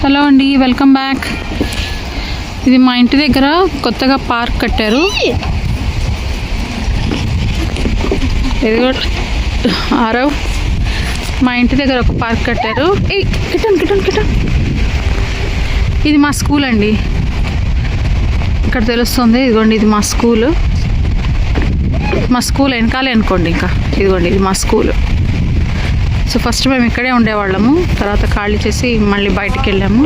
Hello అండి, welcome back. ఇది మా ఇంటి దగ్గర కొత్తగా పార్క్ కట్టారు. ఇది ఆరవ్ మా ఇంటి దగ్గర ఒక పార్క్ కట్టారు. కిటన్ ఇది మా స్కూల్ అండి. ఇక్కడ తెలుస్తుంది. ఇదిగోండి, ఇది మా స్కూల్. మా స్కూల్ వెనకాలే అనుకోండి. ఇంకా ఇదిగోండి, ఇది మా స్కూల్. సో ఫస్ట్ మేము ఇక్కడే ఉండేవాళ్ళము, తర్వాత ఖాళీ చేసి మళ్ళీ బయటికి వెళ్ళాము.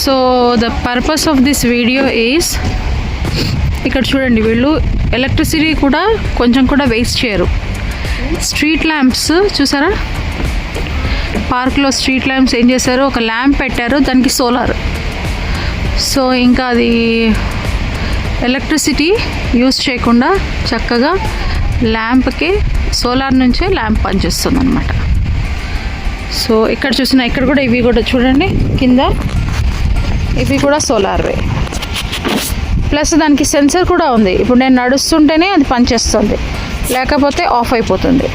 So the purpose of this video is, ఇక్కడ చూడండి, వీళ్ళు ఎలక్ట్రిసిటీ కూడా కొంచెం కూడా వేస్ట్ చేయరు. స్ట్రీట్ ల్యాంప్స్ చూసారా? పార్క్లో స్ట్రీట్ ల్యాంప్స్ ఏం చేశారు, ఒక ల్యాంప్ పెట్టారు, దానికి సోలార్. సో ఇంకా అది ఎలక్ట్రిసిటీ యూస్ చేయకుండా చక్కగా ల్యాంప్కి సోలార్ నుంచే ల్యాంప్ పనిచేస్తుంది అన్నమాట. సో ఇక్కడ చూసినా, ఇక్కడ కూడా ఇవి కూడా చూడండి, కింద ఇవి కూడా సోలార్వే. ప్లస్ దానికి సెన్సర్ కూడా ఉంది. ఇప్పుడు నేను నడుస్తుంటేనే అది పనిచేస్తుంది, లేకపోతే ఆఫ్ అయిపోతుంది.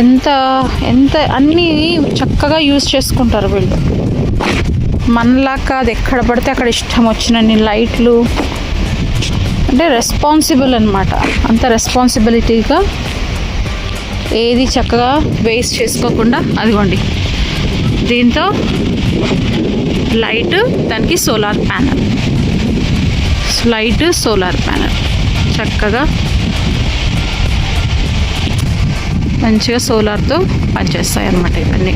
ఎంత ఎంత అన్నీ చక్కగా యూజ్ చేసుకుంటారు వీళ్ళు. మనలాగా అది ఎక్కడ పడితే అక్కడ ఇష్టం వచ్చినన్ని లైట్లు. అంటే రెస్పాన్సిబుల్ అన్నమాట. అంత రెస్పాన్సిబిలిటీగా ఏది చక్కగా వేస్ట్ చేసుకోకుండా, అదిగోండి, దీంతో లైట్, దానికి solar panel, light solar panel చక్కగా మంచిగా సోలార్తో పనిచేస్తాయి అన్నమాట ఇవన్నీ.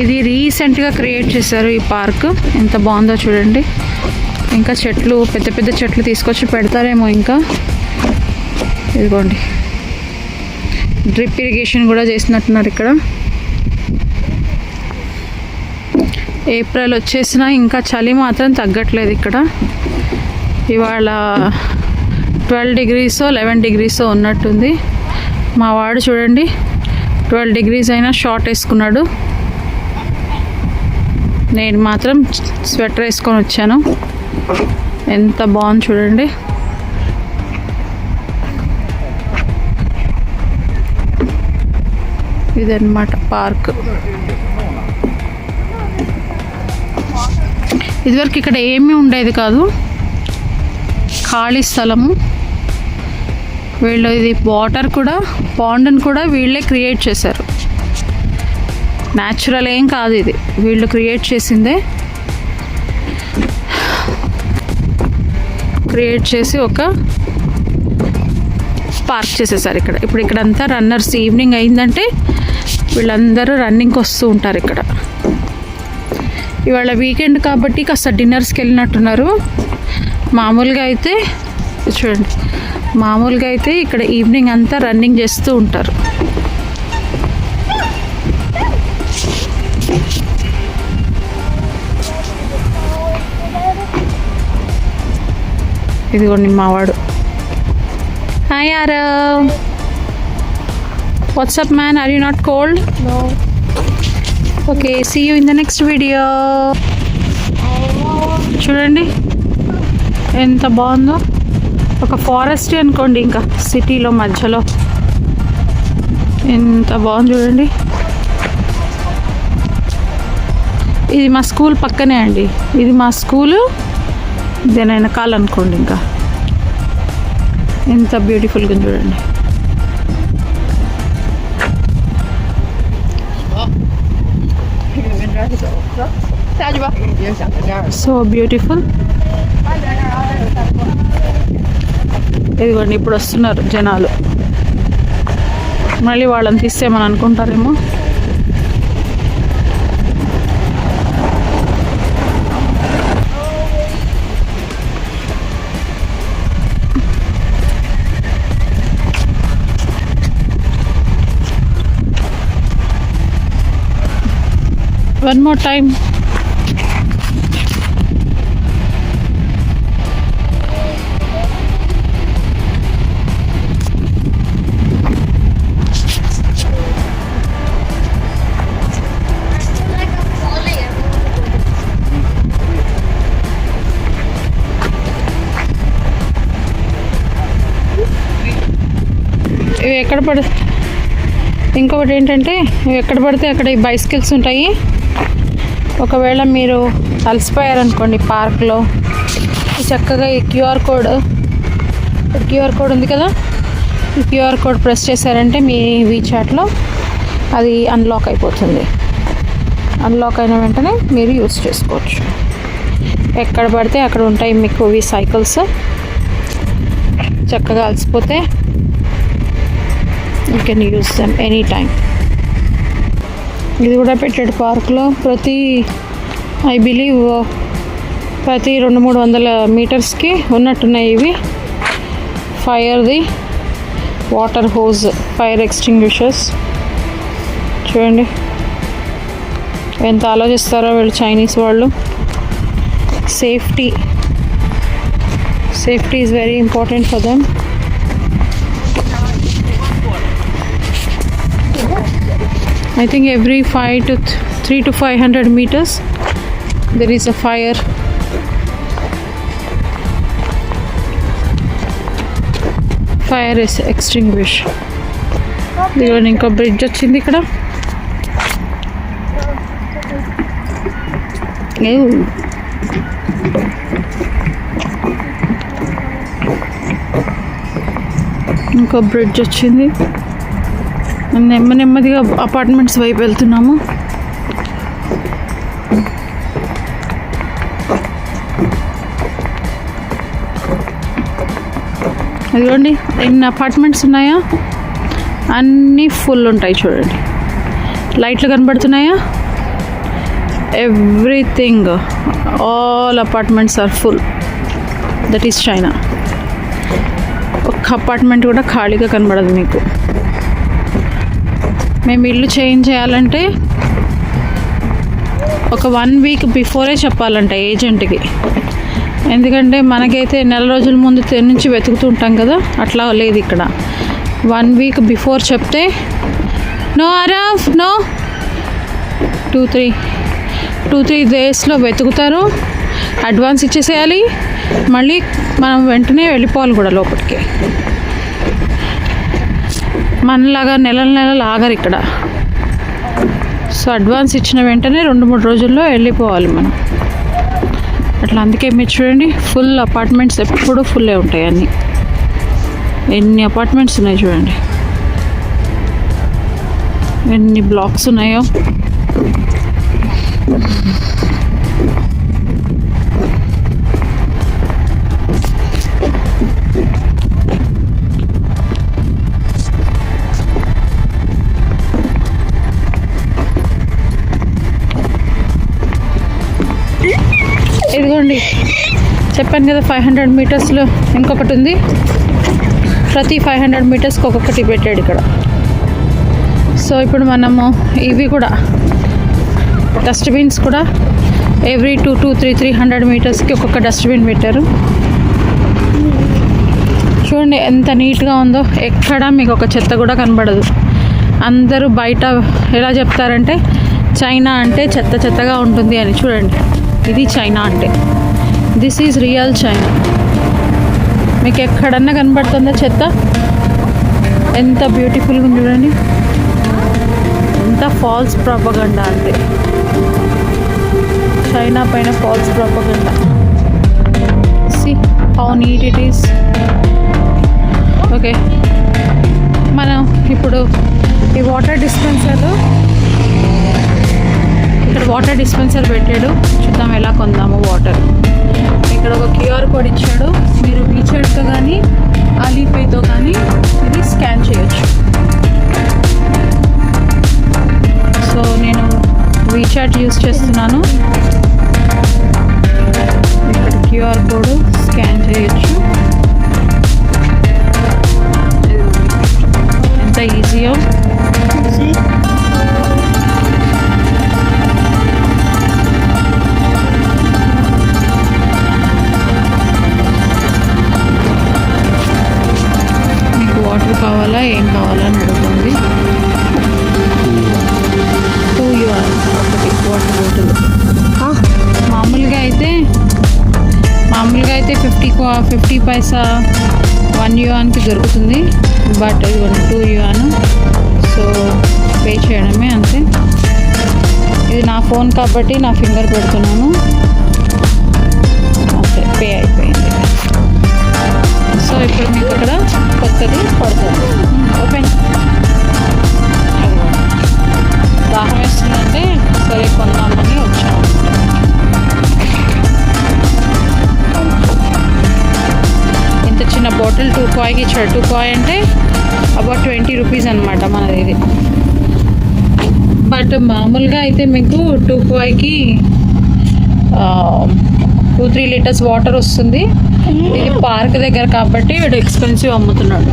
ఇది రీసెంట్గా క్రియేట్ చేశారు ఈ పార్క్. ఎంత బాగుందో చూడండి. ఇంకా చెట్లు, పెద్ద పెద్ద చెట్లు తీసుకొచ్చి పెడతారేమో. ఇంకా ఇదిగోండి, డ్రిప్ ఇరిగేషన్ కూడా చేసినట్టున్నారు ఇక్కడ. ఏప్రిల్ వచ్చేసినా ఇంకా చలి మాత్రం తగ్గట్లేదు ఇక్కడ. ఇవాళ 12 degrees 11 degrees ఉన్నట్టుంది. మా వాడు చూడండి, 12 degrees అయినా షార్ట్ వేసుకున్నాడు. నేను మాత్రం స్వెటర్ వేసుకొని వచ్చాను. ఎంత బాగుంది చూడండి. ఇదన్నమాట పార్క్. ఇదివరకు ఇక్కడ ఏమీ ఉండేది కాదు, ఖాళీ స్థలము. వీళ్ళు ఇది వాటర్ కూడా, పాండ్ని కూడా వీళ్ళే క్రియేట్ చేశారు. న్యాచురల్ ఏం కాదు, ఇది వీళ్ళు క్రియేట్ చేసిందే. క్రియేట్ చేసి ఒక పార్క్ చేసేసారు ఇక్కడ. ఇప్పుడు ఇక్కడంతా రన్నర్స్, ఈవినింగ్ అయిందంటే వీళ్ళందరూ రన్నింగ్కి వస్తూ ఉంటారు ఇక్కడ. ఇవాళ వీకెండ్ కాబట్టి కాస్త డిన్నర్స్కి వెళ్ళినట్టున్నారు. మామూలుగా అయితే చూడండి, మామూలుగా అయితే ఇక్కడ ఈవినింగ్ అంతా రన్నింగ్ చేస్తూ ఉంటారు. ఇదిగోండి మావాడు. Hi Aarav. What's up man, are you not cold? No. Okay, see you in the next video. చూడండి ఎంత బాగుందో. ఒక ఫారెస్ట్ అనుకోండి, ఇంకా సిటీలో మధ్యలో. ఎంత బాగుంది చూడండి. ఇది మా స్కూల్ పక్కనే అండి. ఇది మా స్కూలు, దీని వెనకాల అనుకోండి. ఇంకా ఎంత బ్యూటిఫుల్గా చూడండి. So beautiful. ఇదిగోండి, ఇప్పుడు వస్తున్నారు జనాలు. మళ్ళీ వాళ్ళని తీసేమని అనుకుంటారేమో. One more time. ఇవి ఎక్కడ పడ ఇంకొకటి ఏంటంటే ఎక్కడ పడితే అక్కడ ఈ బైసికల్స్ ఉంటాయి. ఒకవేళ మీరు అలసిపోయారనుకోండి పార్క్లో, చక్కగా ఈ క్యూఆర్ కోడ్ ఉంది కదా, ఈ క్యూఆర్ కోడ్ ప్రెస్ చేశారంటే మీ వీచాట్లో అది అన్లాక్ అయిపోతుంది. అన్లాక్ అయిన వెంటనే మీరు యూస్ చేసుకోవచ్చు. ఎక్కడ పడితే అక్కడ ఉంటాయి మీకు ఈ సైకిల్స్. చక్కగా అలసిపోతే you can use them any time. ఇది కూడా పెట్టాడు పార్క్లో. ఐ బిలీవ్ ప్రతి 200-300 మీటర్స్కి ఉన్నట్టున్నాయి ఇవి. ఫైర్ది వాటర్ హోజ్, ఫైర్ ఎక్స్టింగ్విషర్స్. చూడండి ఎంత ఆలోచిస్తారో వీళ్ళు చైనీస్ వాళ్ళు. Safety is very important for them. I think every 300 to 500 meters there is a fire is extinguished. దీని ఇంకో బ్రిడ్జ్ వచ్చింది ఇక్కడ. ఇంకో బ్రిడ్జ్ వచ్చింది. నెమ్మదిగా అపార్ట్మెంట్స్ వైపు వెళ్తున్నాము. అదిగోండి ఎన్ని అపార్ట్మెంట్స్ ఉన్నాయా, అన్నీ ఫుల్ ఉంటాయి. చూడండి లైట్లు కనబడుతున్నాయా, everything, all apartments are full. That is China. ఒక్క అపార్ట్మెంట్ కూడా ఖాళీగా కనబడదు మీకు. మేము ఇల్లు చేంజ్ చేయాలంటే ఒక 1 వీక్ బిఫోరే చెప్పాలంట ఏజెంట్కి. ఎందుకంటే మనకైతే నెల రోజుల ముందు నుంచి వెతుకుతూ ఉంటాం కదా, అట్లా లేదు ఇక్కడ. 1 వీక్ బిఫోర్ చెప్తే నో అరవ్ నో 2-3 డేస్లో వెతుకుతారు. అడ్వాన్స్ ఇచ్చేసేయాలి, మళ్ళీ మనం వెంటనే వెళ్ళిపోవాలి కూడా లోపలికి. మనలాగా నెలలు ఆగరు ఇక్కడ. సో అడ్వాన్స్ ఇచ్చిన వెంటనే 2-3 రోజుల్లో వెళ్ళిపోవాలి మనం అట్లా. అందుకే మీరు చూడండి ఫుల్ అపార్ట్మెంట్స్ ఎప్పుడూ ఫుల్లే ఉంటాయి. అన్నీ ఎన్ని అపార్ట్మెంట్స్ ఉన్నాయి చూడండి, ఎన్ని బ్లాక్స్ ఉన్నాయో. ఇదిగోండి చెప్పాను కదా 500 మీటర్స్లో ఇంకొకటి ఉంది. ప్రతి 500 మీటర్స్కి ఒక్కొక్కటి పెట్టాడు ఇక్కడ. సో ఇప్పుడు మనము ఇవి కూడా డస్ట్బిన్స్ కూడా ఎవ్రీ 200-300 మీటర్స్కి ఒక్కొక్క డస్ట్బిన్ పెట్టారు. చూడండి ఎంత నీట్గా ఉందో, ఎక్కడ మీకు ఒక చెత్త కూడా కనబడదు. అందరూ బయట ఎలా చెప్తారంటే చైనా అంటే చెత్తగా ఉంటుంది అని. చూడండి ఇది చైనా అంటే, దిస్ ఈజ్ రియల్ చైనా. మీకు ఎక్కడన్నా కనబడుతుందా చెత్త? ఎంత బ్యూటిఫుల్గా ఉంది చూడండి. ఎంత ఫాల్స్ ప్రాపగండా అంటే చైనా పైన false propaganda. See how neat it is. Okay, మనం ఇప్పుడు ఈ వాటర్ డిస్పెన్సర్ పెట్టాడు. చూద్దాం ఎలా కొందాము వాటర్. ఇక్కడ ఒక క్యూఆర్ కోడ్ ఇచ్చాడు. మీరు వీచాట్తో కానీ ఆలీపేతో కానీ ఇది స్కాన్ చేయొచ్చు. సో నేను వీచాట్ యూస్ చేస్తున్నాను. ఇక్కడ క్యూఆర్ కోడ్ స్కాన్ చేయొచ్చు. ఎంత ఈజీయో. వాటర్ కావాలా ఏం కావాలా అని అడుగుతుంది. 2 yuan ఒకటి వాటర్ బాటిల్. మామూలుగా అయితే 50 పైసా 1 yuanకి దొరుకుతుంది. బట్ ఇది 2 yuan. సో పే చేయడమే అంతే. ఇది నా ఫోన్ కాబట్టి నా ఫింగర్ పెడుతున్నాను. ఓకే, పే అయిపోయింది. సో ఇప్పుడు మీకు అక్కడ కొత్తది పడుతుంది. ఓపెన్. దాహం వేస్తుందంటే సరే కొందామని వచ్చాము. ఇంత చిన్న బాటిల్ 2 కాయ్కి ఇచ్చాడు. 2 కాయ్ అంటే అబౌట్ 20 రూపీస్ అనమాట మనది ఇది. బట్ మామూలుగా అయితే మీకు 2 కాయ్కి 2-3 లీటర్స్ వాటర్ వస్తుంది. ఇది పార్క్ దగ్గర కాబట్టి వీడు ఎక్స్పెన్సివ్ అమ్ముతున్నాడు.